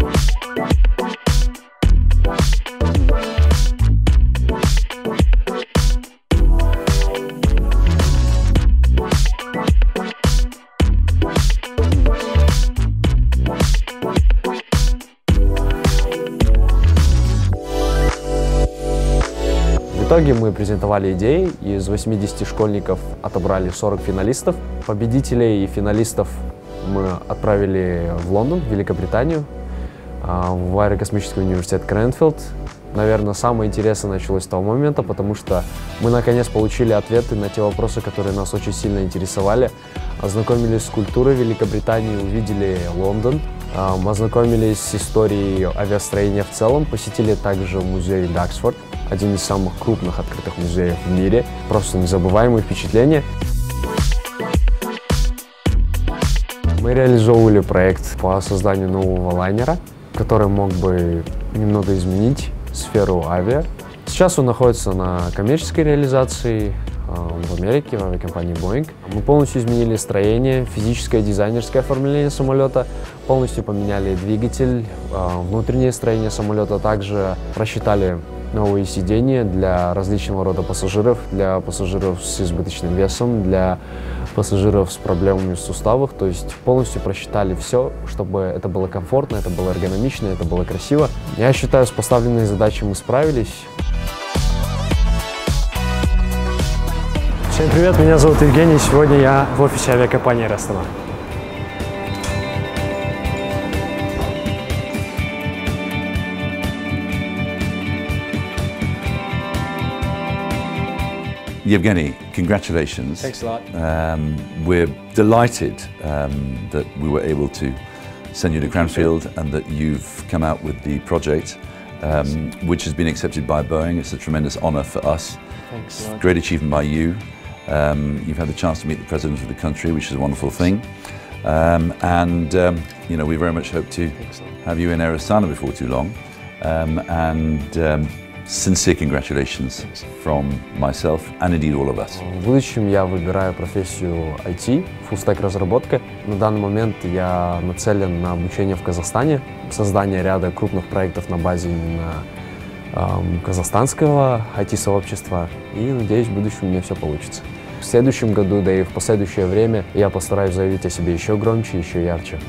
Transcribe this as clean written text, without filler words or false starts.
В итоге мы презентовали идеи, из 80 школьников отобрали 40 финалистов. Победителей и финалистов мы отправили в Лондон, в Великобританию, в аэрокосмический университет Крэнфилд. Наверное, самое интересное началось с того момента, потому что мы наконец получили ответы на те вопросы, которые нас очень сильно интересовали. Ознакомились с культурой Великобритании, увидели Лондон, ознакомились с историей авиастроения в целом, посетили также музей Даксфорд, один из самых крупных открытых музеев в мире. Просто незабываемые впечатления. Мы реализовывали проект по созданию нового лайнера, который мог бы немного изменить сферу авиа. Сейчас он находится на коммерческой реализации в Америке, в авиакомпании Boeing. Мы полностью изменили строение, физическое и дизайнерское оформление самолета, полностью поменяли двигатель, внутреннее строение самолета, также рассчитали новые сиденья для различного рода пассажиров, для пассажиров с избыточным весом, для пассажиров с проблемами в суставах. То есть полностью просчитали все, чтобы это было комфортно, это было эргономично, это было красиво. Я считаю, с поставленной задачей мы справились. Всем привет, меня зовут Евгений, сегодня я в офисе авиакомпании Air Astana. Yevgeny, congratulations. Thanks a lot. We're delighted that we were able to send you to Cranfield and that you've come out with the project, which has been accepted by Boeing. It's a tremendous honour for us. Thanks a lot. Great achievement by you. You've had the chance to meet the President of the country, which is a wonderful thing. You know, we very much hope to have you in Air Astana before too long. Sincere congratulations from myself and indeed all of us. В будущем я выбираю профессию IT, фуллстек разработка. На данный момент я нацелен на обучение в Казахстане, создание ряда крупных проектов на базе именно казахстанского IT-сообщества. И надеюсь, в будущем у меня все получится. В следующем году, да и в последующее время я постараюсь заявить о себе еще громче, еще ярче.